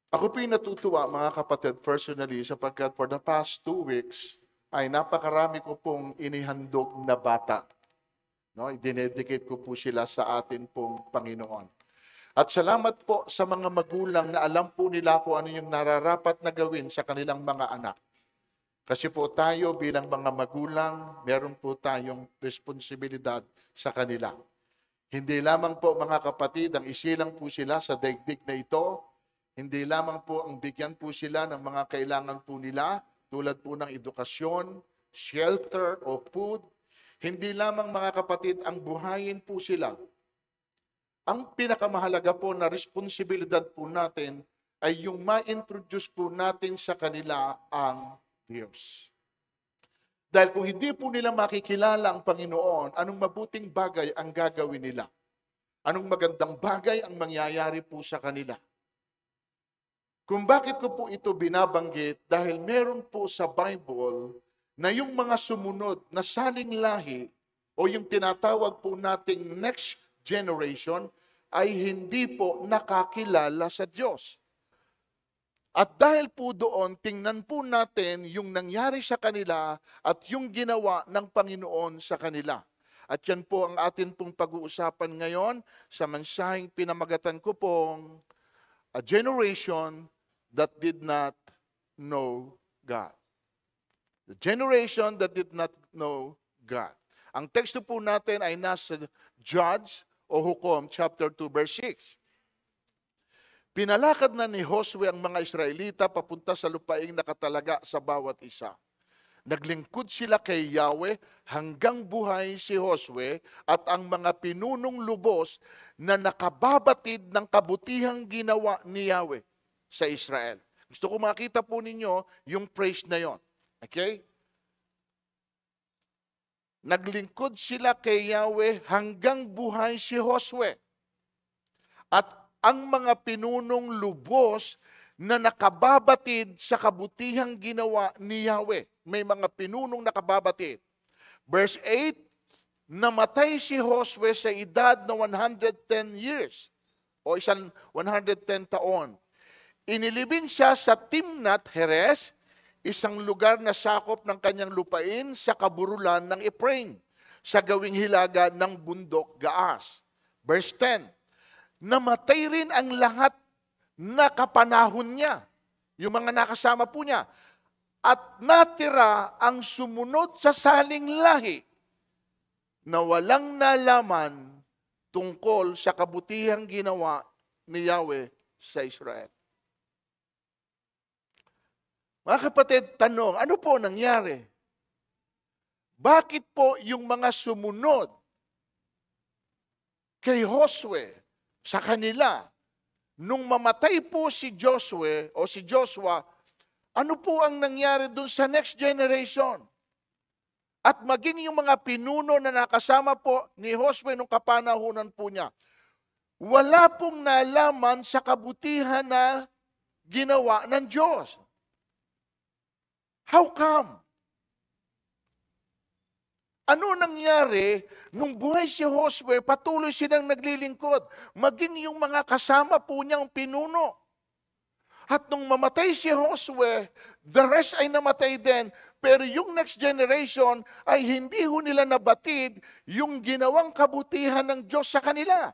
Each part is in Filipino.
Ako po'y natutuwa, mga kapatid, personally, sapagkat for the past 2 weeks, ay napakarami ko pong inihandog na bata. No? Idinedicate ko po sila sa atin pong Panginoon. At salamat po sa mga magulang na alam po nila kung ano yung nararapat na gawin sa kanilang mga anak. Kasi po tayo bilang mga magulang, meron po tayong responsibilidad sa kanila. Hindi lamang po, mga kapatid, ang isilang po sila sa daigdig na ito. Hindi lamang po ang bigyan po sila ng mga kailangan po nila, tulad po ng edukasyon, shelter o food. Hindi lamang, mga kapatid, ang buhayin po sila. Ang pinakamahalaga po na responsibilidad po natin ay yung ma-introduce po natin sa kanila ang Diyos. Dahil kung hindi po nila makikilala ang Panginoon, anong mabuting bagay ang gagawin nila? Anong magandang bagay ang mangyayari po sa kanila? Kung bakit ko po ito binabanggit, dahil meron po sa Bible na yung mga sumunod na saling lahi o yung tinatawag po nating next generation ay hindi po nakakilala sa Diyos. At dahil po doon, tingnan po natin yung nangyari sa kanila at yung ginawa ng Panginoon sa kanila. At yan po ang atin pong pag-uusapan ngayon sa mensaheng pinamagatan ko pong A Generation that Did Not Know God. The generation that did not know God. Ang teksto po natin ay nasa Judge o Hukom chapter 2 verse 6. Pinalakad na ni Josue ang mga Israelita papunta sa lupaing nakatalaga sa bawat isa. Naglingkod sila kay Yahweh hanggang buhay si Josue at ang mga pinunong lubos na nakababatid ng kabutihang ginawa ni Yahweh sa Israel. Gusto ko makita po ninyo yung praise na yon. Okay? Naglingkod sila kay Yahweh hanggang buhay si Josue. At ang mga pinunong lubos na nakababatid sa kabutihang ginawa ni Yahweh. May mga pinunong nakababatid. Verse 8, namatay si Josue sa edad na 110 years o isang 110 taon. Inilibing siya sa Timnath Heres, isang lugar na sakop ng kanyang lupain sa kaburulan ng Ephraim, sa gawing hilaga ng bundok Gaas. Verse 10, namatay rin ang lahat na kapanahon niya, yung mga nakasama po niya, at natira ang sumunod sa saling lahi na walang nalaman tungkol sa kabutihang ginawa ni Yahweh sa Israel. Mga kapatid, tanong, ano po nangyari? Bakit po yung mga sumunod kay Josue sa kanila, nung mamatay po si Josue o si Joshua, ano po ang nangyari dun sa next generation? At maging yung mga pinuno na nakasama po ni Josue nung kapanahunan po niya, wala pong nalaman sa kabutihan na ginawa ng Diyos. How come? Ano nangyari nung buhay si Josue, patuloy silang naglilingkod, maging yung mga kasama po niyang pinuno. At nung mamatay si Josue, the rest ay namatay din, pero yung next generation ay hindi ho nila nabatid yung ginawang kabutihan ng Diyos sa kanila.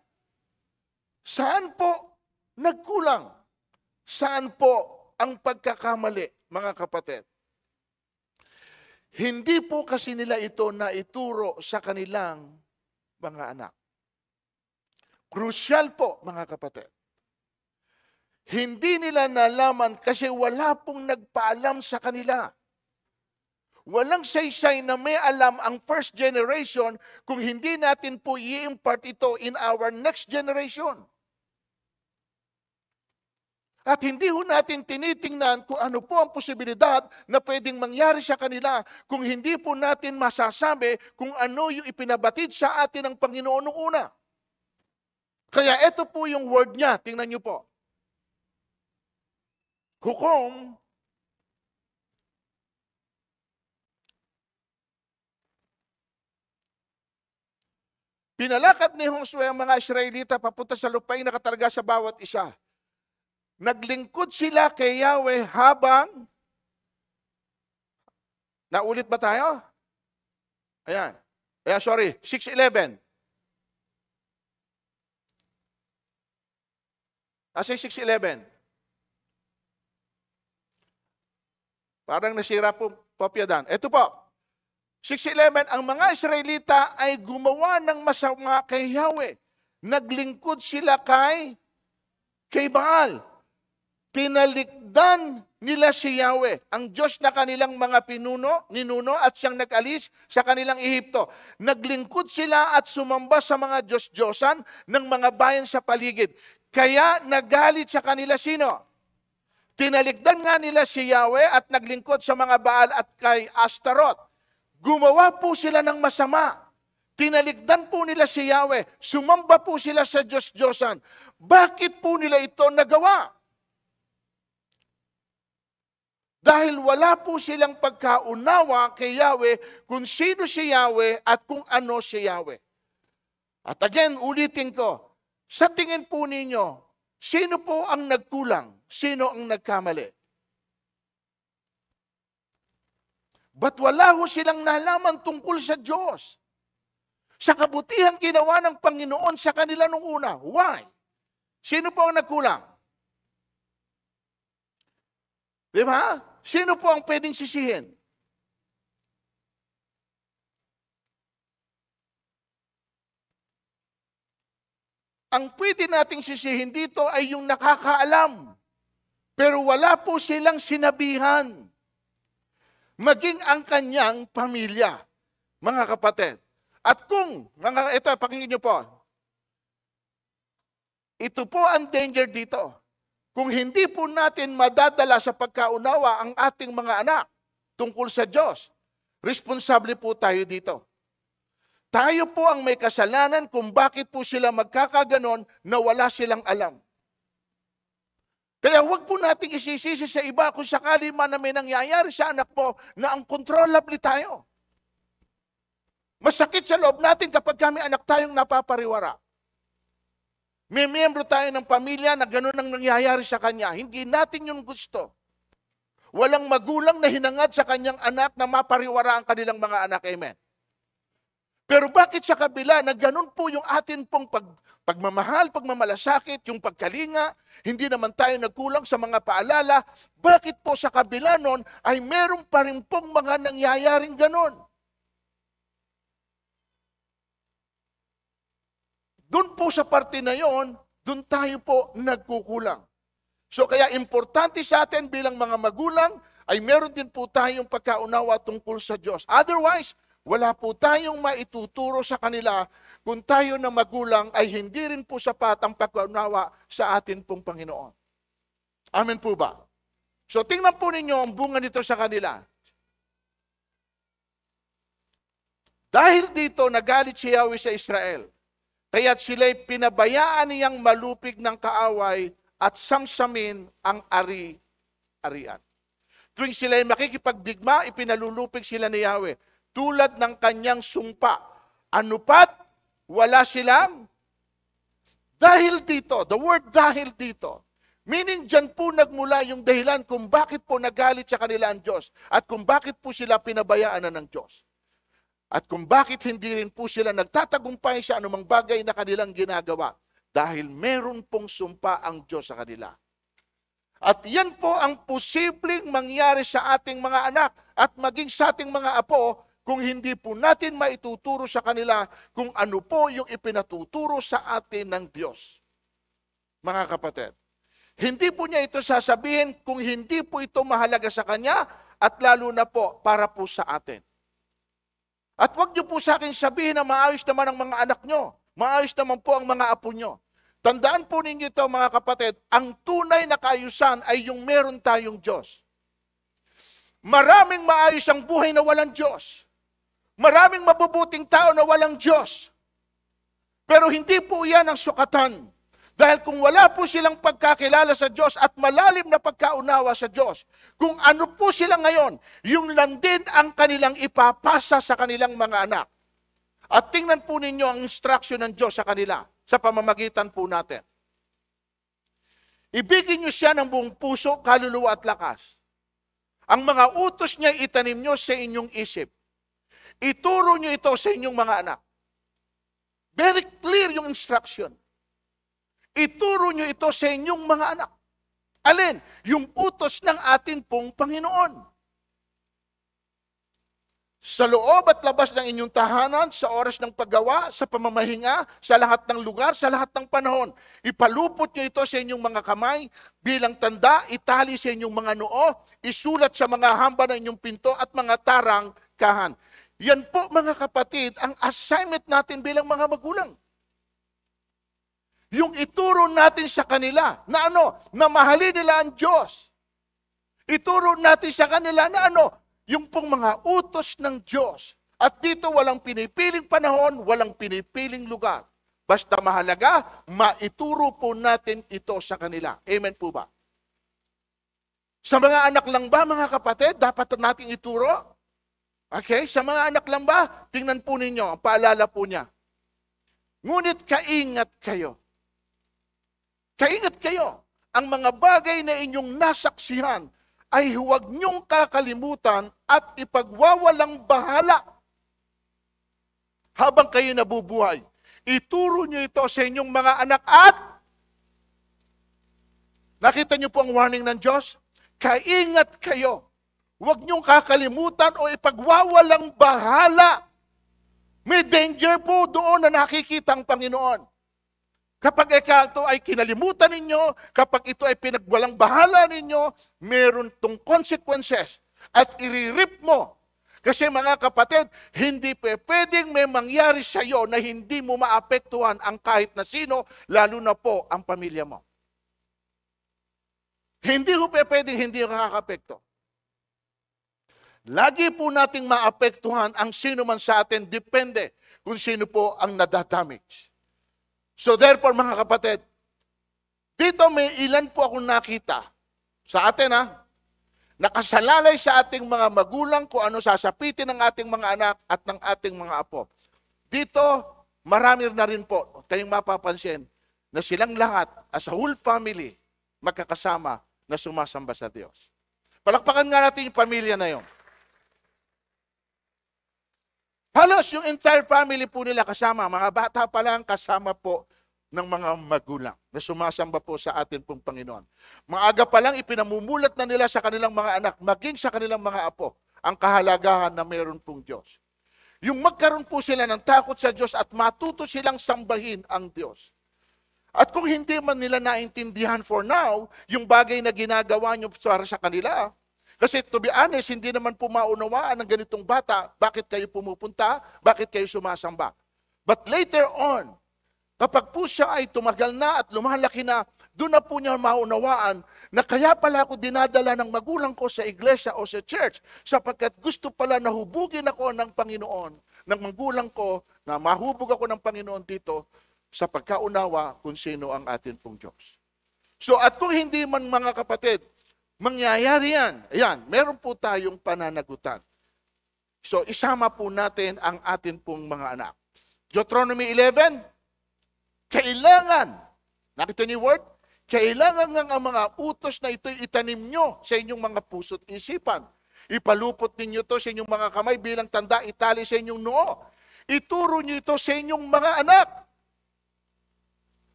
Saan po nagkulang? Saan po ang pagkakamali, mga kapatid? Hindi po kasi nila ito naituro sa kanilang mga anak. Crucial po, mga kapatid. Hindi nila nalaman kasi wala pong nagpaalam sa kanila. Walang saysay na may alam ang first generation kung hindi natin po i-impart ito in our next generation. At hindi ho natin tinitingnan kung ano po ang posibilidad na pwedeng mangyari sa kanila kung hindi po natin masasabi kung ano yung ipinabatid sa atin ng Panginoon noong una. Kaya ito po yung word niya. Tingnan niyo po. Hukom, pinalakad ni Josue ang mga Israelita papunta sa lupain na katalaga sa bawat isa. Naglingkod sila kay Yahweh habang, naulit ba tayo? Ayan. Sorry, 6:11. Kasi 6:11. Parang nasira po, Popya Dan. Ito po, 6:11, ang mga Israelita ay gumawa ng masama kay Yahweh. Naglingkod sila kay Baal. Tinalikdan nila si Yahweh, ang Diyos na kanilang mga ninuno at siyang nag-alis sa kanilang Ehipto. Naglingkod sila at sumamba sa mga Diyos-Diyosan ng mga bayan sa paligid. Kaya nagalit sa kanila sino? Tinalikdan nga nila si Yahweh at naglingkod sa mga Baal at kay Astaroth. Gumawa po sila ng masama. Tinalikdan po nila si Yahweh. Sumamba po sila sa Diyos-Diyosan. Bakit po nila ito nagawa? Dahil wala po silang pagkaunawa kay Yahweh kung sino si Yahweh at kung ano si Yahweh. At again, ulitin ko, sa tingin po ninyo, sino po ang nagkulang? Sino ang nagkamali? Ba't wala ho silang nalaman tungkol sa Diyos? Sa kabutihang ginawa ng Panginoon sa kanila nung una. Why? Sino po ang nagkulang? Di ba? Sino po ang pwedeng sisihin? Ang pwede nating sisihin dito ay yung nakakaalam. Pero wala po silang sinabihan. Maging ang kanyang pamilya, mga kapatid. At kung, ito, pakinggan niyo po. Ito po ang danger dito. Kung hindi po natin madadala sa pagkaunawa ang ating mga anak tungkol sa Diyos, responsable po tayo dito. Tayo po ang may kasalanan kung bakit po sila magkakaganon na wala silang alam. Kaya huwag po nating isisisi sa iba kung sakali man na may nangyayari sa anak mo na ang controllable tayo. Masakit sa loob natin kapag kami anak tayong napapariwara. May miyembro tayo ng pamilya na gano'n ang nangyayari sa kanya. Hindi natin yung gusto. Walang magulang na hinangad sa kanyang anak na mapariwara ang kanilang mga anak. Amen. Pero bakit sa kabila na gano'n po yung atin pong pagmamahal, pagmamalasakit, yung pagkalinga, hindi naman tayo nagkulang sa mga paalala, bakit po sa kabila nun ay meron pa rin pong mga nangyayaring gano'n? Doon po sa parte na yon, doon tayo po nagkukulang. So kaya importante sa atin bilang mga magulang ay meron din po tayong pagkaunawa tungkol sa Diyos. Otherwise, wala po tayong maituturo sa kanila kung tayo na magulang ay hindi rin po sapat ang pagkaunawa sa atin pong Panginoon. Amen po ba? So tingnan po ninyo ang bunga nito sa kanila. Dahil dito nagalit si Yahweh sa Israel. Kaya't sila'y pinabayaan niyang malupig ng kaaway at samsamin ang ari-arian. Tuwing sila'y makikipagdigma, ipinalulupig sila ni Yahweh. Tulad ng kanyang sumpa. Ano pat? Wala silang? Dahil dito, the word dahil dito, meaning dyan po nagmula yung dahilan kung bakit po nagalit sa kanila ang Diyos at kung bakit po sila pinabayaan na ng Diyos. At kung bakit hindi rin po sila nagtatagumpay sa anumang bagay na kanilang ginagawa. Dahil meron pong sumpa ang Diyos sa kanila. At yan po ang posibleng mangyari sa ating mga anak at maging sa ating mga apo kung hindi po natin maituturo sa kanila kung ano po yung ipinatuturo sa atin ng Diyos. Mga kapatid, hindi po niya ito sasabihin kung hindi po ito mahalaga sa Kanya at lalo na po para po sa atin. At wag niyo po sa akin sabihin na maayos naman ang mga anak nyo. Maayos naman po ang mga apo nyo. Tandaan po ninyo ito mga kapatid, ang tunay na kaayusan ay yung meron tayong Diyos. Maraming maayos ang buhay na walang Diyos. Maraming mabubuting tao na walang Diyos. Pero hindi po yan ang sukatan. Dahil kung wala po silang pagkakilala sa Diyos at malalim na pagkaunawa sa Diyos, kung ano po sila ngayon, yung lang din ang kanilang ipapasa sa kanilang mga anak. At tingnan po ninyo ang instruction ng Diyos sa kanila, sa pamamagitan po natin. Ibigin niyo siya ng buong puso, kaluluwa at lakas. Ang mga utos niya itanim niyo sa inyong isip. Ituro niyo ito sa inyong mga anak. Very clear yung instruction. Ituro niyo ito sa inyong mga anak. Alin? Yung utos ng atin pong Panginoon. Sa loob at labas ng inyong tahanan, sa oras ng paggawa, sa pamamahinga, sa lahat ng lugar, sa lahat ng panahon. Ipalupot niyo ito sa inyong mga kamay, bilang tanda, itali sa inyong mga noo, isulat sa mga hamba ng inyong pinto at mga tarangkahan. Yan po mga kapatid, ang assignment natin bilang mga magulang. Yung ituro natin sa kanila, na ano? Na mahalin nila ang Diyos. Ituro natin sa kanila na ano? Yung pong mga utos ng Diyos. At dito walang pinipiling panahon, walang pinipiling lugar. Basta mahalaga, maituro po natin ito sa kanila. Amen po ba? Sa mga anak lang ba, mga kapatid, dapat natin ituro? Okay? Sa mga anak lang ba, tingnan po ninyo, ang paalala po niya. Ngunit kaingat kayo. Kaingat kayo. Ang mga bagay na inyong nasaksihan, ay huwag niyong kakalimutan at ipagwawalang bahala habang kayo nabubuhay. Ituro niyo ito sa inyong mga anak at nakita niyo po ang warning ng Diyos? Kaingat kayo. Huwag niyong kakalimutan o ipagwawalang bahala. May danger po doon na nakikita ang Panginoon. Kapag ito ay kinalimutan ninyo, kapag ito ay pinagwalang bahala ninyo, meron tong consequences at iririp mo. Kasi mga kapatid, hindi pwedeng may mangyari sa iyo na hindi mo maapektuhan ang kahit na sino, lalo na po ang pamilya mo. Hindi po pwedeng hindi nakakapekto. Lagi po nating maapektuhan ang sino man sa atin, depende kung sino po ang nadadamage. So therefore, mga kapatid, dito may ilan po akong nakita sa atin, nakasalalay sa ating mga magulang kung ano sasapitin ng ating mga anak at ng ating mga apo. Dito, marami na rin po kayong mapapansin na silang lahat, as a whole family, magkakasama na sumasamba sa Diyos. Palakpakan nga natin yung pamilya na yun. Halos yung entire family po nila kasama, mga bata pa lang kasama po ng mga magulang na sumasamba po sa atin pong Panginoon. Maaga pa lang ipinamumulat na nila sa kanilang mga anak, maging sa kanilang mga apo, ang kahalagahan na mayroon pong Diyos. Yung magkaroon po sila ng takot sa Diyos at matuto silang sambahin ang Diyos. At kung hindi man nila naintindihan for now, yung bagay na ginagawa nyo para sa kanila, kasi to be honest, hindi naman po maunawaan ng ganitong bata, bakit kayo pumupunta, bakit kayo sumasamba. But later on, kapag po siya ay tumagal na at lumalaki na, doon na po niya maunawaan na kaya pala ako dinadala ng magulang ko sa iglesia o sa church, sapagkat gusto pala nahubugin ako ng Panginoon, ng magulang ko, na mahubog ako ng Panginoon dito, sa pagkaunawa kung sino ang atin pong Diyos. So at kung hindi man mga kapatid, mangyayari yan. Ayan, meron po tayong pananagutan. So, isama po natin ang atin pong mga anak. Deuteronomy 11, kailangan, nakita niyo yung word? Kailangan nga ang mga utos na ito itanim nyo sa inyong mga puso't isipan. Ipalupot ninyo ito sa inyong mga kamay bilang tanda, itali sa inyong noo. Ituro nyo ito sa inyong mga anak.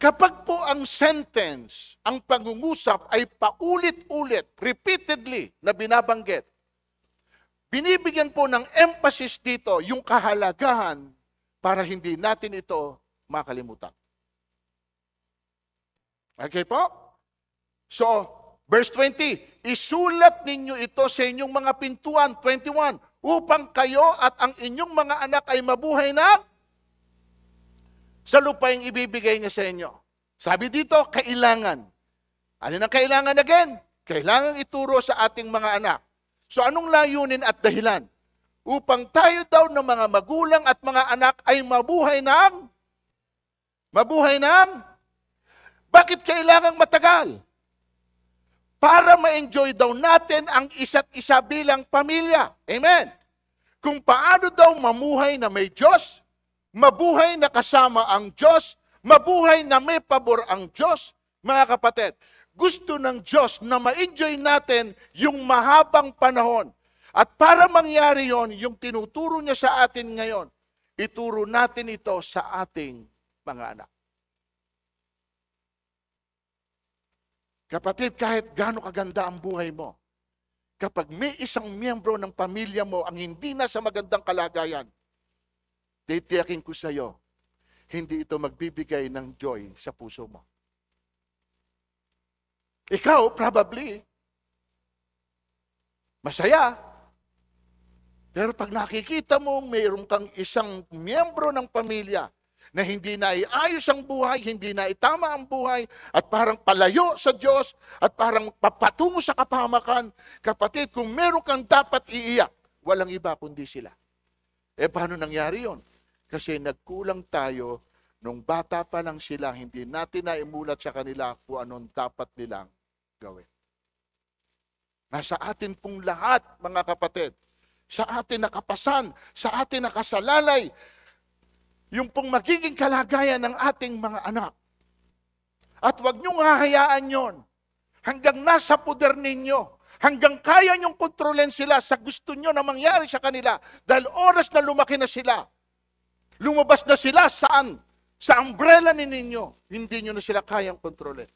Kapag po ang sentence, ang pangungusap ay paulit-ulit, repeatedly na binabanggit, binibigyan po ng emphasis dito yung kahalagahan para hindi natin ito makalimutan. Okay po? So, verse 20, isulat ninyo ito sa inyong mga pintuan, 21, upang kayo at ang inyong mga anak ay mabuhay na sa lupaing ibibigay niya sa inyo. Sabi dito, kailangan. Ano ang kailangan again? Kailangan ituro sa ating mga anak. So anong layunin at dahilan? Upang tayo daw ng mga magulang at mga anak ay mabuhay ng? Bakit kailangang matagal? Para ma-enjoy daw natin ang isa't isa bilang pamilya. Amen. Kung paano daw mamuhay na may Diyos, mabuhay na kasama ang Diyos, mabuhay na may pabor ang Diyos, Mga kapatid, gusto ng Diyos na ma-enjoy natin yung mahabang panahon. At para mangyari yon, yung tinuturo niya sa atin ngayon, ituro natin ito sa ating mga anak. Kapatid, kahit gaano kaganda ang buhay mo, kapag may isang miyembro ng pamilya mo ang hindi na sa magandang kalagayan, titiyakin ko sa iyo, hindi ito magbibigay ng joy sa puso mo. Ikaw, probably, masaya. Pero pag nakikita mo, mayroon kang isang miyembro ng pamilya na hindi na iayos ang buhay, hindi na itama ang buhay, at parang palayo sa Diyos, at parang papatungo sa kapahamakan, kapatid, kung meron kang dapat iiyak, walang iba kundi sila. Paano nangyari yon? Kasi nagkulang tayo. Nung bata pa lang sila, hindi natin naimulat sa kanila kung anong dapat nilang gawin. Nasa atin pong lahat, mga kapatid, sa atin nakapasan, sa atin nakasalalay, yung pong magiging kalagayan ng ating mga anak. At huwag niyong hahayaan yon hanggang nasa poder ninyo, hanggang kaya niyong kontrolin sila sa gusto niyo na mangyari sa kanila. Dahil oras na lumaki na sila, lumabas na sila saan? Sa umbrella ninyo, hindi nyo na sila kayang kontrolin.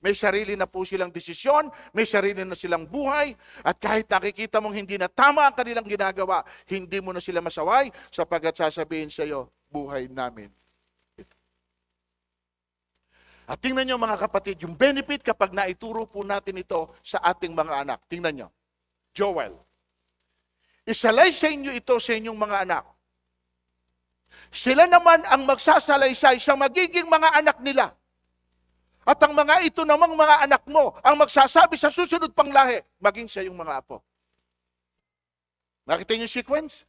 May sarili na po silang desisyon, may sarili na silang buhay, at kahit nakikita mong hindi na tama ang kanilang ginagawa, hindi mo na sila masaway, sapagkat sasabihin sa iyo, buhay namin. At tingnan nyo mga kapatid, yung benefit kapag naituro po natin ito sa ating mga anak. Tingnan nyo, Joel. Isalay sa inyo ito sa inyong mga anak. Sila naman ang magsasalaysay sa magiging mga anak nila. At ang mga ito namang mga anak mo, ang magsasabi sa susunod pang lahi, maging sa iyong mga apo. Nakita niyo yung sequence?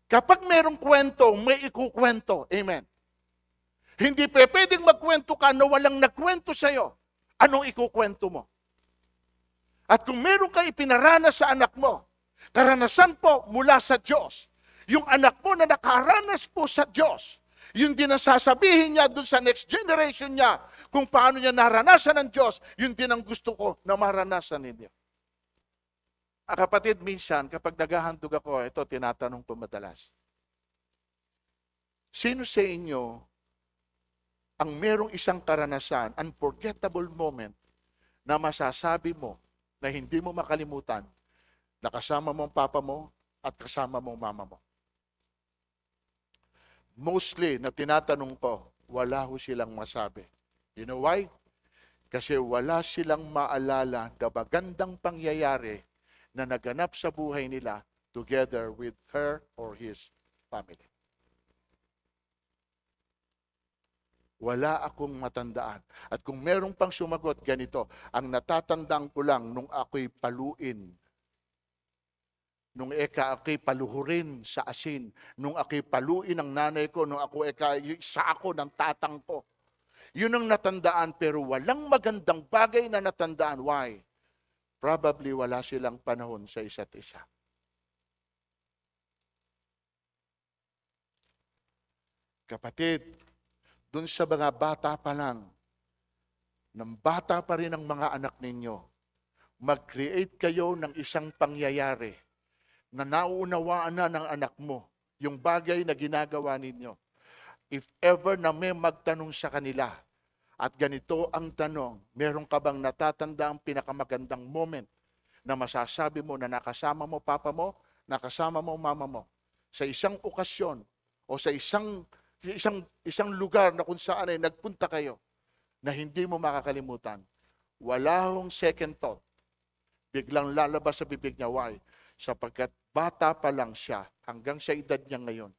Kapag merong kwento, may ikukwento. Amen. Hindi pwedeng magkwento ka na walang nagkwento sa iyo. Anong ikukwento mo? At kung meron ka ipinaranas sa anak mo, karanasan po mula sa Diyos, yung anak mo na nakaranas po sa Diyos, yung din ang sasabihin niya dun sa next generation niya, kung paano niya naranasan ng Diyos, yun din ang gusto ko na maranasan ninyo. Kapatid, minsan, kapag naghahandog ako, ito tinatanong ko madalas. Sino sa inyo ang merong isang karanasan, unforgettable moment, na masasabi mo na hindi mo makalimutan na kasama mo ang papa mo at kasama mo ang mama mo? Mostly, na tinatanong ko, wala ho silang masabi. You know why? Kasi wala silang maalala na magandang pangyayari na naganap sa buhay nila together with her or his family. Wala akong matandaan. At kung merong pang sumagot, ganito, ang natatandaan ko lang nung ako'y paluin, nung ako'y paluhurin sa asin, nung ako'y paluin ng nanay ko, nung isa ako ng tatang ko. Yun ang natandaan, pero walang magandang bagay na natandaan. Why? Probably wala silang panahon sa isa't isa. Kapatid, dun sa mga bata pa lang, ng bata pa rin ang mga anak ninyo, mag-create kayo ng isang pangyayari na nauunawaan na ng anak mo yung bagay na ginagawa ninyo. If ever na may magtanong sa kanila, at ganito ang tanong, meron ka bang natatanda ang pinakamagandang moment na masasabi mo na nakasama mo papa mo, nakasama mo mama mo, sa isang okasyon o sa isang lugar na kung saan ay nagpunta kayo na hindi mo makakalimutan? Wala hong second thought. Biglang lalabas sa bibig niya. Why? Sapagkat bata pa lang siya, hanggang sa edad niya ngayon,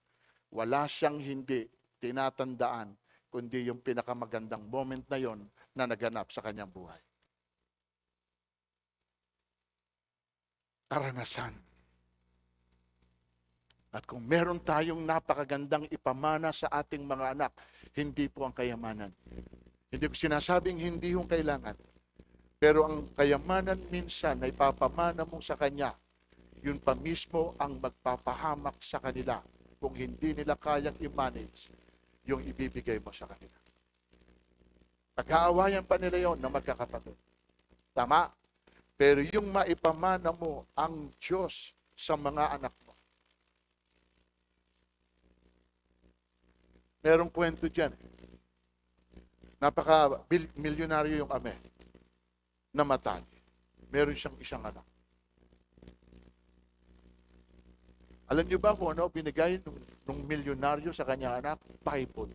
wala siyang hindi tinatandaan, kundi yung pinakamagandang moment na yon na naganap sa kanyang buhay. Karanasan. At kung meron tayong napakagandang ipamana sa ating mga anak, hindi po ang kayamanan. Hindi ko sinasabing hindi yung kailangan. Pero ang kayamanan minsan ay papamana mo sa kanya, yun pa mismo ang magpapahamak sa kanila kung hindi nila kayang i-manage yung ibibigay mo sa kanila. Pag-aawayan pa nila yon na magkakapatid. Tama? Pero yung maipamana mo ang Diyos sa mga anak mo. Merong kwento dyan. Napaka-milyonaryo yung ame. Namatay. Meron siyang isang anak. Alam niyo ba kung ano binigay nung milyonaryo sa kanyang anak? Bible.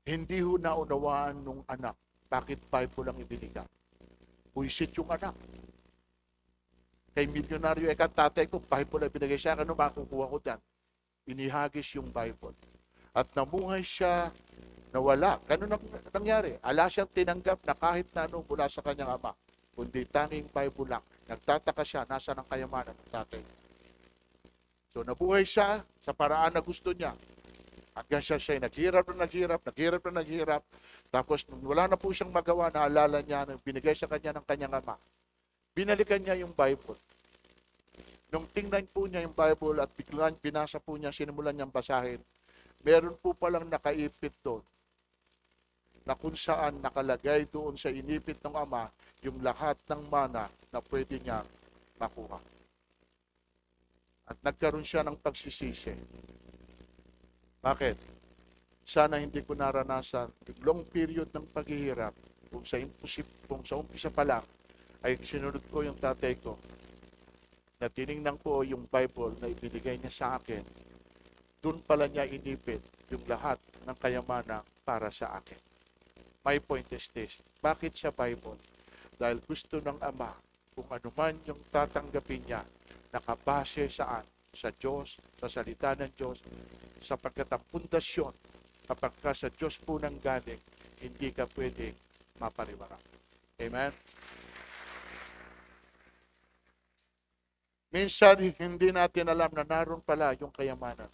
Hindi ho naunawaan nung anak. Bakit Bible ang ibinigay? Puisit yung anak. Kay milyonaryo, tatay ko, Bible ang binigay siya. Ano makukuha ko dyan? Inihagis yung Bible. At namuhay siya, nawala. Ganun ang nangyari. Ala siyang tinanggap na kahit na ano mula sa kanyang ama. Kundi tanging Bible lang. Nagtataka siya, nasa ng kayamanan ng tatay. So nabuhay siya sa paraan na gusto niya. Hanggang siya naghirap. Tapos nung wala na po siyang magawa, naalala niya, nang binigay sa kanya ng kanyang ama. Binalikan niya yung Bible. Nung tingnan po niya yung Bible at biglang binasa po niya, sinimulan niyang basahin, meron po palang nakaipit doon na kung saan nakalagay doon sa inipit ng ama yung lahat ng mana na pwede niya makuha. At nagkaroon siya ng pagsisisi. Bakit? Sana hindi ko naranasan yung long period ng paghihirap kung sa umpisa pa lang ay sinunod ko yung tatay ko na tinignan ko yung Bible na ibinigay niya sa akin. Doon pala niya inipit yung lahat ng kayamanan para sa akin. My point is this, bakit sa Bible? Dahil gusto ng Ama, kung ano man yung tatanggapin niya, nakabase saan? Sa Diyos, sa salita ng Diyos, sapagkat ang pundasyon, kapag ka sa Diyos po nang galing, hindi ka pwedeng mapariwara. Amen? Minsan, hindi natin alam na naroon pala yung kayamanan.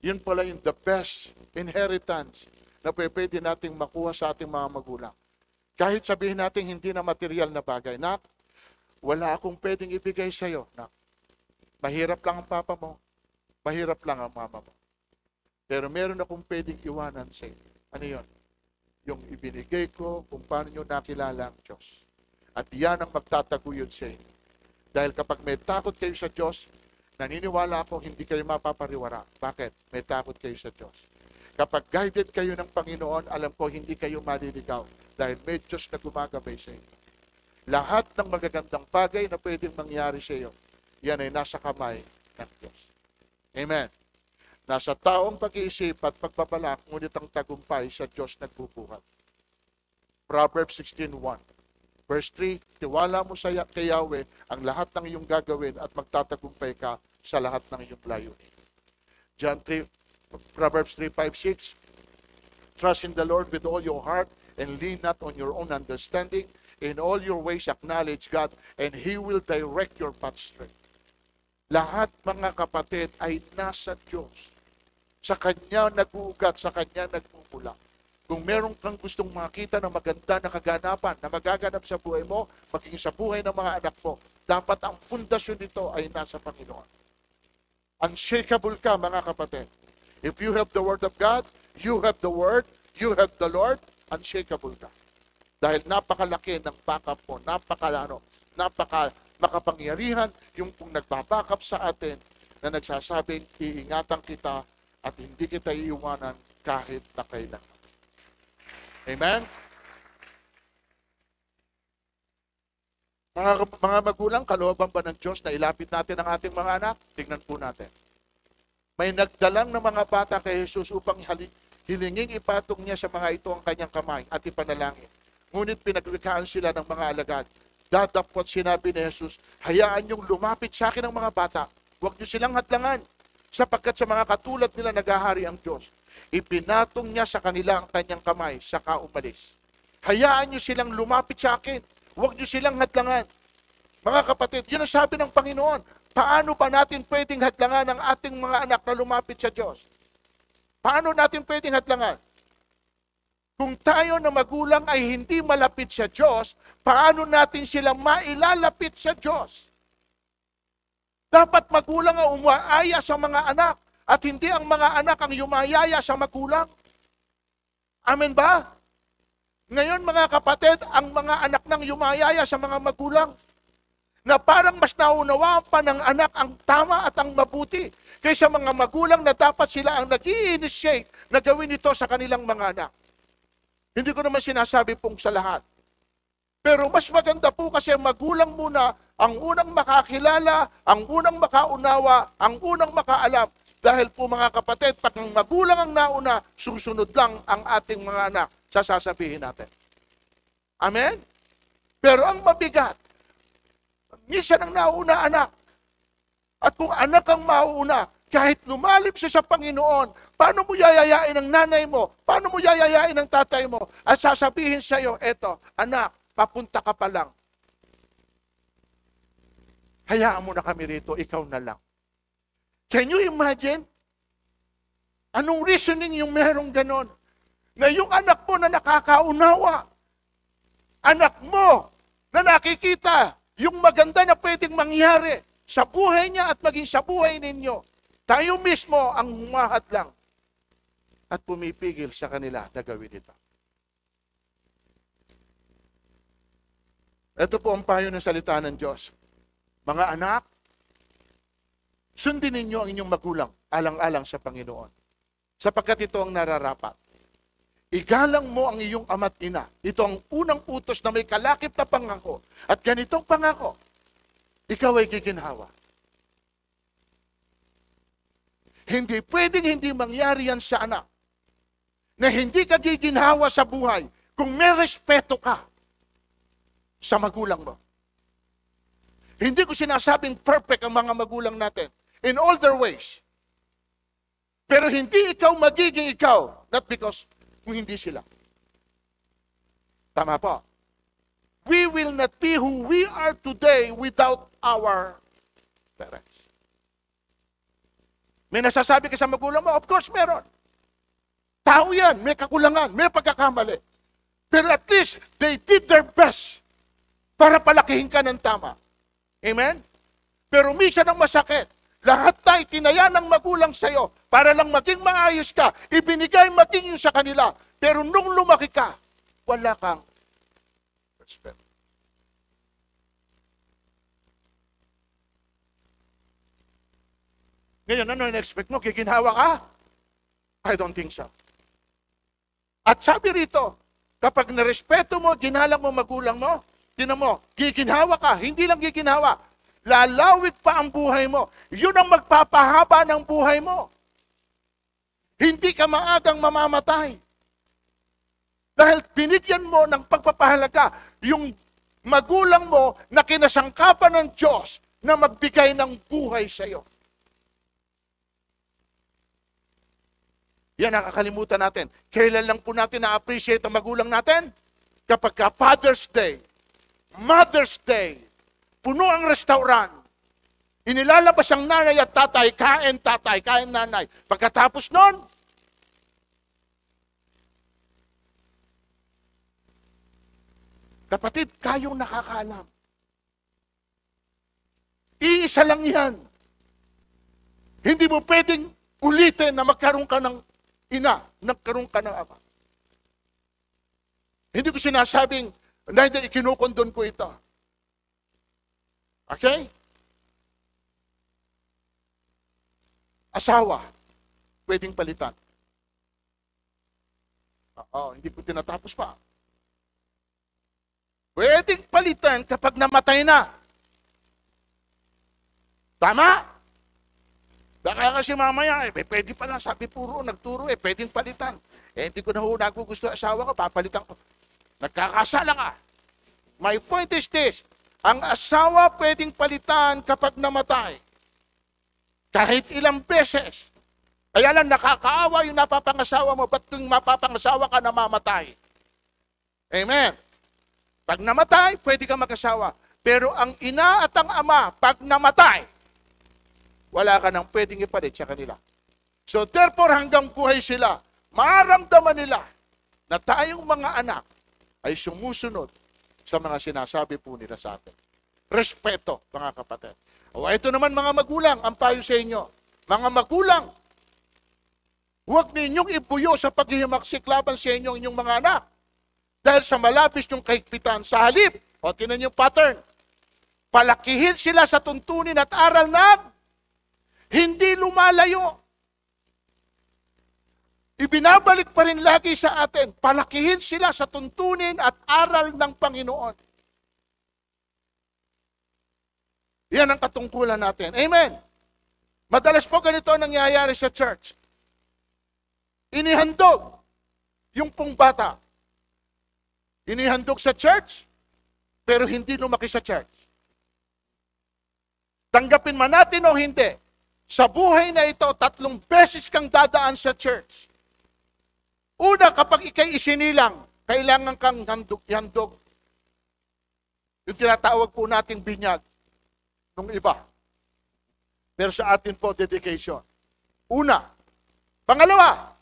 Yun pala yung the best inheritance na pwede nating makuha sa ating mga magulang. Kahit sabihin natin hindi na material na bagay. Nak, wala akong pwedeng ibigay sa iyo. Nak, mahirap lang ang papa mo. Mahirap lang ang mama mo. Pero meron akong pwedeng iwanan sa iyo. Ano yun? Yung ibinigay ko kung paano nyo nakilala ang Diyos. At yan ang magtataguyod sa inyo. Dahil kapag may takot kayo sa Diyos, naniniwala ako hindi kayo mapapariwara. Bakit? May takot kayo sa Diyos. Kapag guided kayo ng Panginoon, alam ko hindi kayo maliligaw dahil may Diyos na gumagabay sa inyo. Lahat ng magagandang bagay na pwedeng mangyari sa iyo, yan ay nasa kamay ng Diyos. Amen. Nasa taong pag-iisip at pagbabalak, ngunit ang tagumpay sa Diyos nagbubuhat. Proverbs 16:1. Verse 3, tiwala mo kay Yahweh ang lahat ng iyong gagawin at magtatagumpay ka sa lahat ng iyong layunin. Proverbs 3:5-6. Trust in the Lord with all your heart and lean not on your own understanding. In all your ways acknowledge God and He will direct your path straight. Lahat mga kapatid ay nasa Diyos. Sa Kanya nag-uugat, sa Kanya nagmumula. Kung meron kang gustong makita ng maganda na kaganapan na magaganap sa buhay mo, maging sa buhay ng mga anak mo, dapat ang pundasyon nito ay nasa Panginoon. Unshakable ka, mga kapatid. If you have the Word of God, you have the Word, you have the Lord, unshakable ka. Dahil napakalaki ng backup mo, makapangyarihan yung kung nagbabackup sa atin na nagsasabing, iingatan kita at hindi kita iiwanan kahit na kailan. Amen? Mga magulang, kalooban ba ng Diyos na ilapit natin ang ating mga anak? Tingnan po natin. May nagdalang ng mga bata kay Jesus upang hilinging ipatong niya sa mga ito ang kanyang kamay at ipanalangin. Ngunit pinaglikhaan sila ng mga alagad. Dadapot sinabi ni Jesus, hayaan niyong lumapit sa akin ang mga bata. Huwag niyo silang hadlangan, sapagkat sa mga katulad nila naghahari ang Diyos. Ipinatong niya sa kanila ang kanyang kamay, saka umalis. Hayaan niyo silang lumapit sa akin. Huwag niyo silang hadlangan. Mga kapatid, yun ang sabi ng Panginoon. Paano ba natin pwedeng hadlangan ang ating mga anak na lumapit sa Diyos? Paano natin pwedeng hadlangan? Kung tayo na magulang ay hindi malapit sa Diyos, paano natin sila mailalapit sa Diyos? Dapat magulang ang umaaya sa mga anak at hindi ang mga anak ang yumayaya sa magulang. Amen ba? Ngayon mga kapatid, ang mga anak nang yumayaya sa mga magulang na parang mas naunawaan pa ng anak ang tama at ang mabuti kaysa mga magulang na dapat sila ang nag-i-initiate na gawin ito sa kanilang mga anak. Hindi ko naman sinasabi pong sa lahat. Pero mas maganda po kasi magulang muna ang unang makakilala, ang unang makaunawa, ang unang makaalam. Dahil po mga kapatid, pag ang magulang ang nauna, susunod lang ang ating mga anak sa sasabihin natin. Amen? Pero ang mabigat, minsan ang nauna anak. At kung anak ang mauna, kahit lumalim siya sa Panginoon, paano mo yayayain ang nanay mo? Paano mo yayayain ang tatay mo? At sasabihin sa iyo, eto, anak, papunta ka pa lang. Hayaan mo na kami rito, ikaw na lang. Can you imagine? Anong reasoning yung merong ganon? Na yung anak mo na nakakaunawa, anak mo na nakikita yung maganda na pwedeng mangyari sa buhay niya at maging sa buhay ninyo, tayo mismo ang humahat lang at pumipigil sa kanila na gawin ito. Ito po ang payo ng salita ng Diyos. Mga anak, sundin ninyo ang inyong magulang, alang-alang sa Panginoon. Sapagkat ito ang nararapat. Igalang mo ang iyong ama't ina. Ito ang unang utos na may kalakip na pangako. At ganitong pangako, ikaw ay giginhawa. Hindi pwedeng hindi mangyari yan sa anak. Na hindi ka giginhawa sa buhay kung may respeto ka sa magulang mo. Hindi ko sinasabing perfect ang mga magulang natin in all their ways. Pero hindi ikaw magiging ikaw, not because kung hindi sila. Tama po. We will not be who we are today without our parents. May nasasabi ka sa magulang mo? Of course, meron. Tao yan, may kakulangan, may pagkakamali. Pero at least, they did their best para palakihin ka ng tama. Amen? Pero minsan ang masakit, lahat tayo tinaya ng magulang sa'yo para lang maging maayos ka, ibinigay maging yun sa kanila. Pero nung lumaki ka, wala kang respect. Ngayon, ano yung expect mo? Kikinhawa ka? I don't think so. At sabi rito, kapag narespeto mo, ginalang mo magulang mo, tinan mo, giginhawa ka, hindi lang giginhawa, lalawig pa ang buhay mo. Yun ang magpapahaba ng buhay mo. Hindi ka maagang mamamatay. Dahil binigyan mo ng pagpapahalaga yung magulang mo na kinasangkapan ng Diyos na magbigay ng buhay sa iyo. Yan ang nakakalimutan natin. Kailan lang po natin na-appreciate ang magulang natin? Kapag ka Father's Day, Mother's Day, puno ang restaurant. Inilalabas ang nanay at tatay, kain nanay. Pagkatapos nun, kapatid, kayong nakakaalam. Iisa lang yan. Hindi mo pwedeng ulitin na magkaroon ka ng ina, nagkaroon ka ng ama. Hindi ko sinasabing, hindi, ikinukondon ko ito. Okay? Asawa, pwedeng palitan. Hindi ko tinatapos pa. Pwedeng palitan kapag namatay na. Tama? Baka kasi mamaya, pwede pala, sabi puro, nagturo, pwedeng palitan. Hindi ko na nagugusto asawa ko, papalitan ko. Nagkakasala ka. My point is this, ang asawa pwedeng palitan kapag namatay. Kahit ilang beses. Kaya lang nakakaawa yung napapangasawa mo, ba't yung mapapangasawa ka namamatay? Amen. Pag namatay, pwede ka mag-asawa. Pero ang ina at ang ama, pag namatay, wala ka nang pwedeng ipalit sa kanila. So therefore, hanggang buhay sila, maramdaman nila na tayong mga anak ay sumusunod sa mga sinasabi po nila sa atin. Respeto, mga kapatid. O ito naman mga magulang, ang payo sa inyo. Mga magulang, Huwag ninyong ibuyo sa paghihimaksik laban sa inyong mga anak. Dahil sa malabis yung kahigpitan. Sa halip, o tinan yung pattern, palakihin sila sa tuntunin at aral ng hindi lumalayo. Ibinabalik pa rin lagi sa atin, palakihin sila sa tuntunin at aral ng Panginoon. Yan ang katungkulan natin. Amen. Madalas po ganito ang nangyayari sa church. Inihandog yung pong bata. Inihandog sa church, pero hindi lumaki sa church. Tanggapin man natin o hindi, sa buhay na ito, 3 beses kang dadaan sa church. Una, kapag ikay isinilang, kailangan kang handog. Yung tinatawag po nating binyag ng iba. Pero sa atin po, dedication. Una. Pangalawa,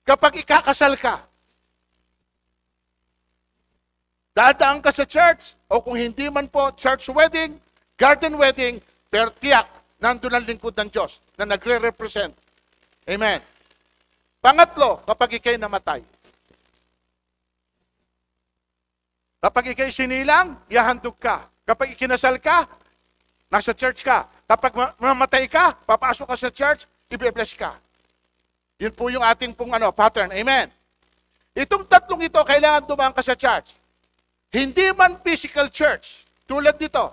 kapag ikakasal ka, dadaan ka sa church, o kung hindi man po, church wedding, garden wedding, pero tiyak, nandun ang lingkod ng Diyos na nagre-represent. Amen. Pangatlo, kapag ikay namatay. Kapag ikay sinilang, ihahandog ka. Kapag ikinasal ka, nasa church ka. Kapag mamatay ka, papasok ka sa church, i-bless ka. Yun po yung ating pong pattern. Amen. Itong 3 ito, kailangan dumaan ka sa church. Hindi man physical church, tulad dito,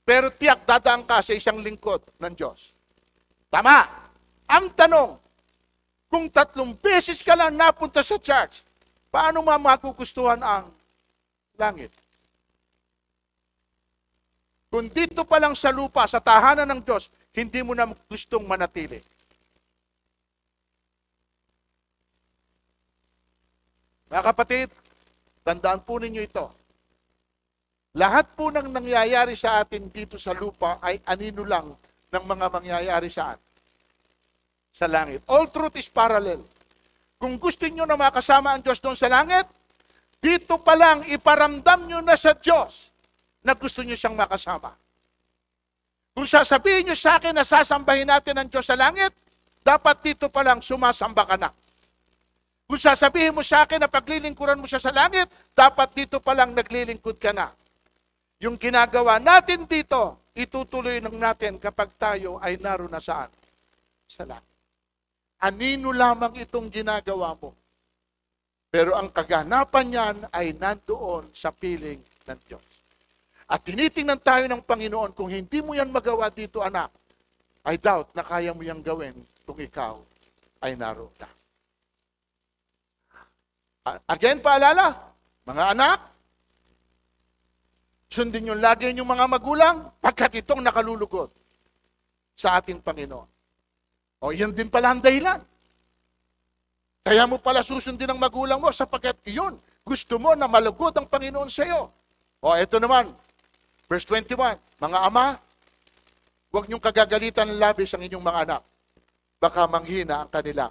pero tiyak dadaan ka sa isang lingkod ng Diyos. Tama. Ang tanong, kung 3 beses ka lang napunta sa church, paano magugustuhan ang langit? Kung dito pa lang sa lupa, sa tahanan ng Diyos, hindi mo na gustong manatili. Mga kapatid, tandaan po ninyo ito. Lahat po ng nangyayari sa atin dito sa lupa ay anino lang ng mga mangyayari saan? Sa langit. All truth is parallel. Kung gusto nyo na makasama ang Diyos doon sa langit, dito pa lang iparamdam nyo na sa Diyos na gusto nyo siyang makasama. Kung sasabihin nyo sa akin na sasambahin natin ang Diyos sa langit, dapat dito pa lang sumasamba ka na. Kung sasabihin mo sa akin na paglilingkuran mo siya sa langit, dapat dito pa lang naglilingkod ka na. Yung ginagawa natin dito, itutuloy lang natin kapag tayo ay naroon na saan? Sa langit. Anino lamang itong ginagawa mo. Pero ang kaganapan niyan ay nandoon sa piling ng Diyos. At tinitingnan tayo ng Panginoon, kung hindi mo yan magawa dito, anak, I doubt na kaya mo yan gawin kung ikaw ay naroon na. Again, paalala, mga anak, sundin nyo lagi yung mga magulang pagkat itong nakalulugod sa ating Panginoon. O, yan din pala ang dahilan. Kaya mo pala susundin ang magulang mo sapagkat iyon, gusto mo na malugod ang Panginoon sa iyo. O, ito naman, verse 21, mga ama, huwag niyong kagagalitan ng labis ang inyong mga anak. Baka manghina ang kanilang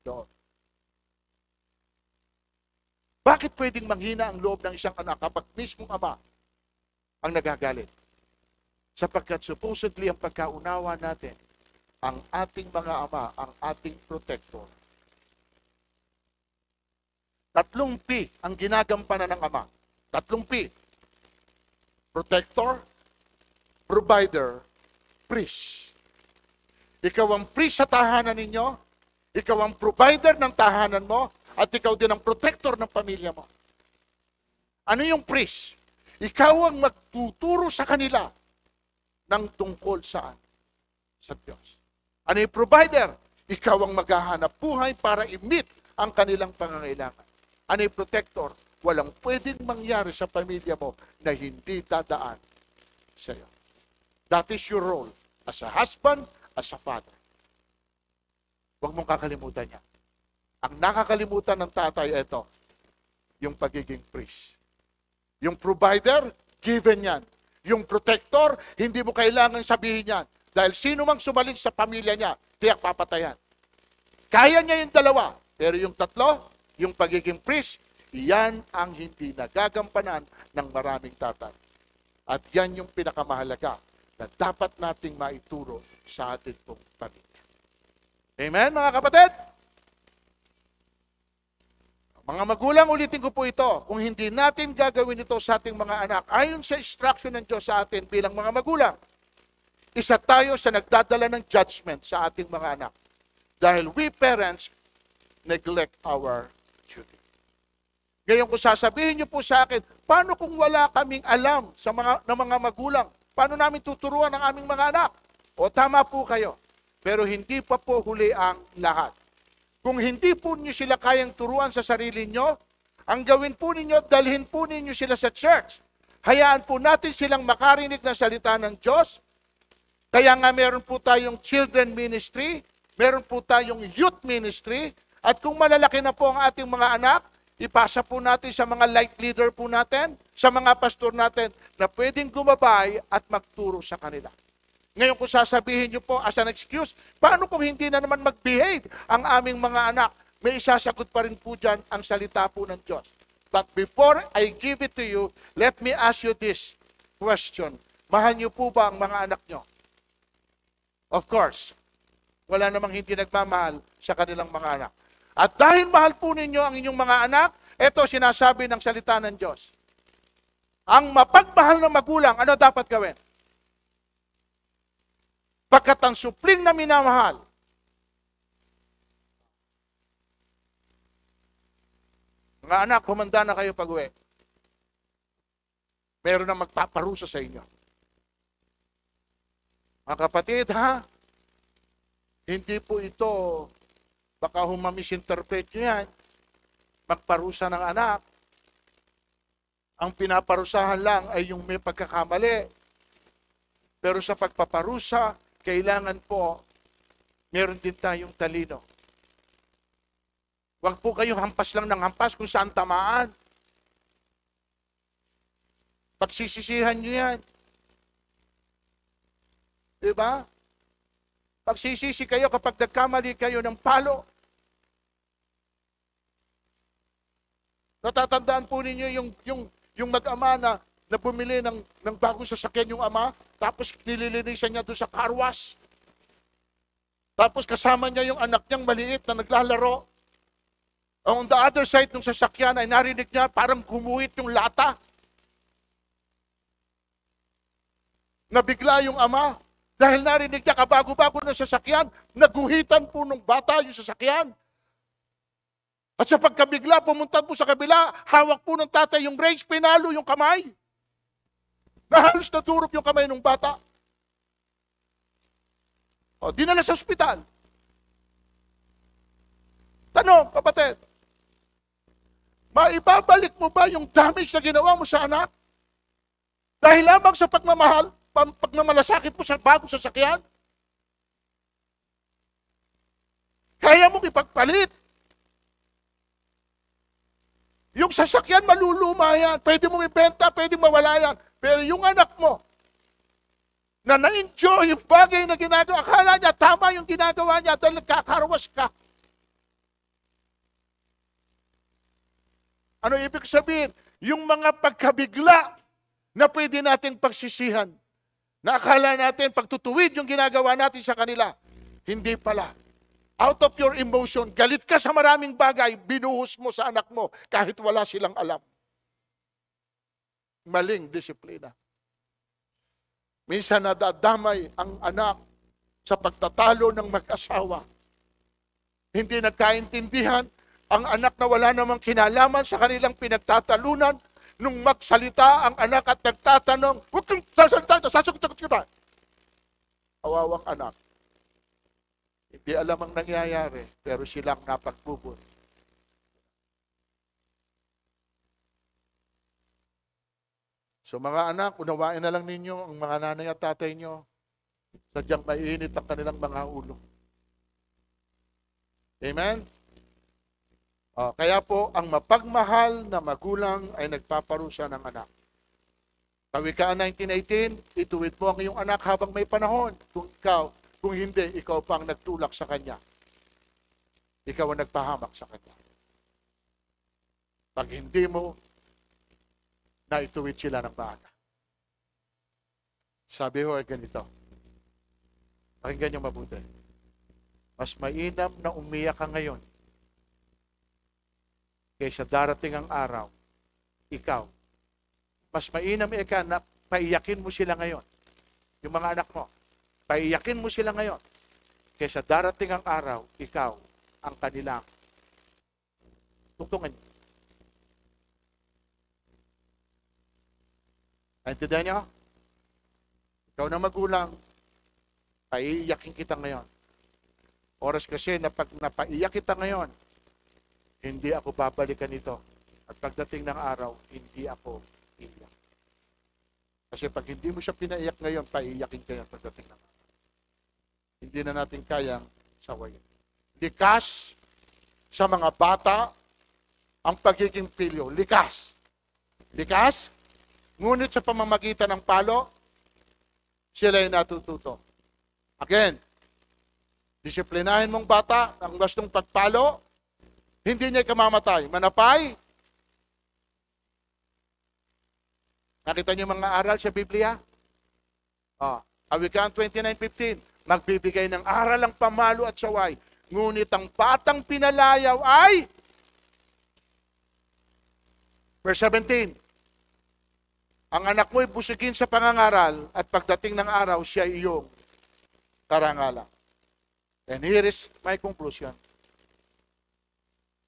loob. Bakit pwedeng manghina ang loob ng isang anak kapag mismong ama ang nagagalit? Sapagkat supposedly ang pagkaunawa natin, ang ating mga ama, ang ating protector. 3 P ang ginagampanan ng ama. 3 P. Protector, provider, priest. Ikaw ang priest sa tahanan ninyo, ikaw ang provider ng tahanan mo, at ikaw din ang protector ng pamilya mo. Ano yung priest? Ikaw ang magtuturo sa kanila ng tungkol saan? Sa Diyos. Ano yung provider? Ikaw ang maghahanap buhay para i-meet ang kanilang pangangailangan. Ano yung protector? Walang pwedeng mangyari sa pamilya mo na hindi dadaan sa iyo. That is your role as a husband, as a father. Huwag mong kakalimutan niya. Ang nakakalimutan ng tatay, ito, yung pagiging priest. Yung provider, given yan. Yung protector, hindi mo kailangan sabihin yan. Dahil sino mang sumaling sa pamilya niya, tiyak papatayan. Kaya niya yung 2, pero yung 3, yung pagiging priest, yan ang hindi nagagampanan ng maraming tatay. At yan yung pinakamahalaga na dapat nating maituro sa ating pong pamilya. Amen, mga kapatid? Mga magulang, ulitin ko po ito, kung hindi natin gagawin ito sa ating mga anak, ayon sa instruction ng Diyos sa atin bilang mga magulang, isa tayo sa nagdadala ng judgment sa ating mga anak. Dahil we parents neglect our children. Ngayon kung sasabihin niyo po sa akin, paano kung wala kaming alam ng mga magulang? Paano namin tuturuan ang aming mga anak? O tama po kayo, pero hindi pa po huli ang lahat. Kung hindi po niyo sila kayang turuan sa sarili niyo, ang gawin po ninyo, dalhin po ninyo sila sa church. Hayaan po natin silang makarinig ng salita ng Diyos. Kaya nga meron po tayong children ministry, meron po tayong youth ministry, at kung malalaki na po ang ating mga anak, ipasa po natin sa mga light leader po natin, sa mga pastor natin, na pwedeng gumabay at magturo sa kanila. Ngayon kung sasabihin niyo po as an excuse, paano kung hindi na naman mag-behave ang aming mga anak? May isasagot pa rin po dyan ang salita po ng Diyos. But before I give it to you, let me ask you this question. Mahal niyo po ba ang mga anak niyo? Of course, wala namang hindi nagmamahal sa kanilang mga anak. At dahil mahal po ninyo ang inyong mga anak, ito sinasabi ng salita ng Diyos. Ang mapagmahal na magulang, ano dapat gawin? Pagkat ang supling na minamahal, mga anak, humanda na kayo pag-uwi. Meron na magpaparusa sa inyo. Mga kapatid, ha? Hindi po ito, baka humamisinterpret nyo yan, magparusa ng anak. Ang pinaparusahan lang ay yung may pagkakamali. Pero sa pagpaparusa, kailangan po, meron din tayong talino. Huwag po kayong hampas lang ng hampas kung saan tamaan. Pagsisisihan nyo yan. Diba? Pagsisisi kayo kapag nagkamali kayo ng palo. Natatandaan po ninyo yung mag-ama na bumili ng bagong sasakyan yung ama, tapos nililinisan niya doon sa car wash. Tapos kasama niya yung anak niyang maliit na naglalaro. On the other side ng sasakyan ay narinig niya parang gumuhit yung lata. Nabigla yung ama dahil narinig niya kabago-bago ng sasakyan, naguhitan po ng bata yung sasakyan. At sa pagkabigla, pumunta po sa kabila, hawak po ng tatay yung brakes, pinalo yung kamay. Nahalos nadurog yung kamay ng bata. O, dinala sa ospital. Tanong, kapatid, maibabalik mo ba yung damage na ginawa mo sa anak? Dahil lamang sa pagmamalasakit mo sa bagong sasakyan? Kaya mong ipagpalit. Yung sasakyan, maluluma yan. Pwede mong ibenta, pwede mawala yan. Pero yung anak mo, na na-enjoy yung bagay na ginagawa, akala niya, tama yung ginagawa niya dahil nagkakarwas ka. Ano ibig sabihin? Yung mga pagkabigla na pwede nating pagsisihan, na akala natin pagtutuwid yung ginagawa natin sa kanila, hindi pala. Out of your emotion, galit ka sa maraming bagay, binuhos mo sa anak mo kahit wala silang alam. Maling disiplina. Minsan nadadamay ang anak sa pagtatalo ng mag-asawa. Hindi nagkaintindihan, ang anak na wala namang kinalaman sa kanilang pinagtatalunan, nung magsalita ang anak at nagtatanong, huwag kang sasalita, sasagot kita. Awawang anak. Hindi alam ang nangyayari, pero silang napagbubun. So mga anak, unawain na lang ninyo ang mga nanay at tatay nyo. Sadyang mainit ang kanilang mga ulo. Amen? Kaya po, ang mapagmahal na magulang ay nagpaparusa ng anak. Kawikaan 19:18, ituwid mo ang iyong anak habang may panahon. Kung hindi, ikaw pa ang nagtulak sa kanya. Ikaw ang nagpahamak sa kanya. Pag hindi mo, naituwid sila ng maaga. Sabi ko ay ganito. Pakinggan niyo mabuti. Mas mainam na umiyak ka ngayon kaysa darating ang araw, ikaw. Mas mainam ika na paiyakin mo sila ngayon. Yung mga anak mo, paiyakin mo sila ngayon. Kaysa darating ang araw, ikaw ang kanilang tungtungan. Naintindihan niyo? Ikaw na magulang, paiyakin kita ngayon. Oras kasi na pag napaiyak kita ngayon, hindi ako babalikan ito. At pagdating ng araw, hindi ako iiyak. Kasi pag hindi mo siya pinaiyak ngayon, paiyakin kayo pagdating ng araw. Hindi na natin kayang sawayin. Likas sa mga bata ang pagiging pilyo. Likas. Likas. Ngunit sa pamamagitan ng palo, sila ay natututo. Again, disiplinahin mong bata ang gustong pagpalo, hindi niya kamamatay. Manapay. Nakita niyo mga aral sa Biblia? Awikan 29:15, magbibigay ng aral ang pamalo at saway, ngunit ang batang pinalayaw ay verse 17, ang anak mo ay busigin sa pangangaral at pagdating ng araw, siya iyong karangalan. And here is my conclusion.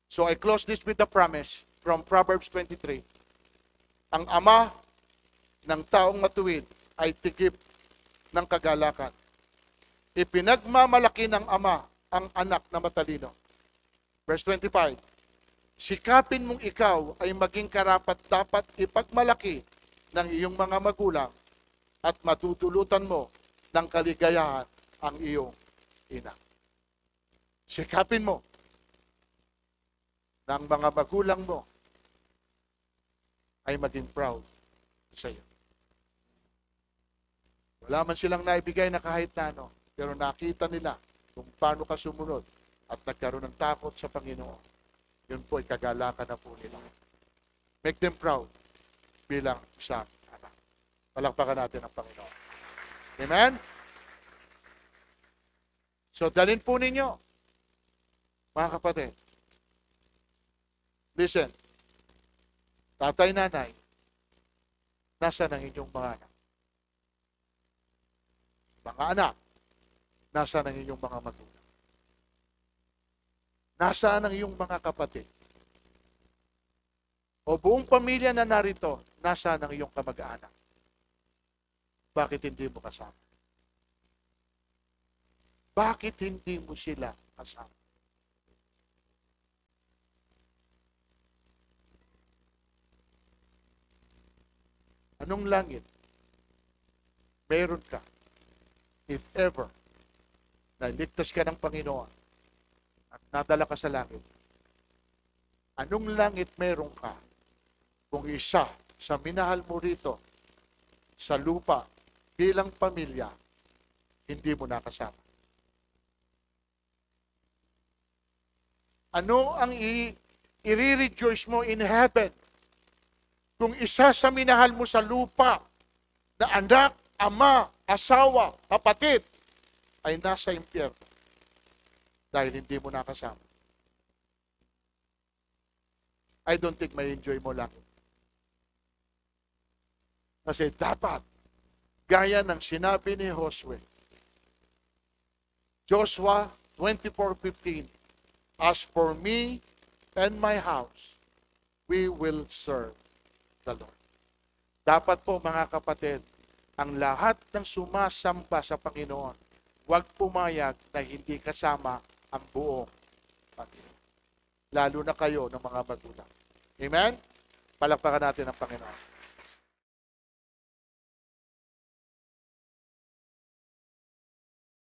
So I close this with the promise from Proverbs 23. Ang ama ng taong matuwid ay tigip ng kagalakan. Ipinagmamalaki ng ama ang anak na matalino. Verse 25. Sikapin mong ikaw ay maging karapat-dapat ipagmalaki ng iyong mga magulang at matutulutan mo ng kaligayahan ang iyong ina. Sikapin mo ng mga magulang mo ay maging proud sa iyo. Wala man silang naibigay na kahit na ano, pero nakita nila kung paano ka sumunod at nagkaroon ng takot sa Panginoon. Yun po ay kagalakan na po nila. Make them proud bilang isang anak. Palakpakan natin ang Panginoon. Amen? So, dalhin po ninyo, mga kapatid. Listen, tatay, nanay, nasa ng inyong mga anak? Mga anak, nasa ng inyong mga magulang? Nasaan ang iyong mga kapatid? O buong pamilya na narito, nasaan ang iyong kamag-anak? Bakit hindi mo kasama? Bakit hindi mo sila kasama? Anong langit meron ka if ever naligtas ka ng Panginoon at nadala ka sa langit? Anong langit meron ka kung isa sa minahal mo rito sa lupa bilang pamilya, hindi mo nakasama? Ano ang i-rejoice mo in heaven kung isa sa minahal mo sa lupa na anak, ama, asawa, kapatid ay nasa impyerno dahil hindi mo nakasama? I don't think may enjoy mo lang. Kasi dapat, gaya ng sinabi ni Joshua, Joshua 24:15, as for me and my house, we will serve the Lord. Dapat po mga kapatid, ang lahat ng sumasamba sa Panginoon, huwag pumayag na hindi kasama ang buong Panginoon. Lalo na kayo ng mga magulang. Amen? Palakpakan natin ang Panginoon.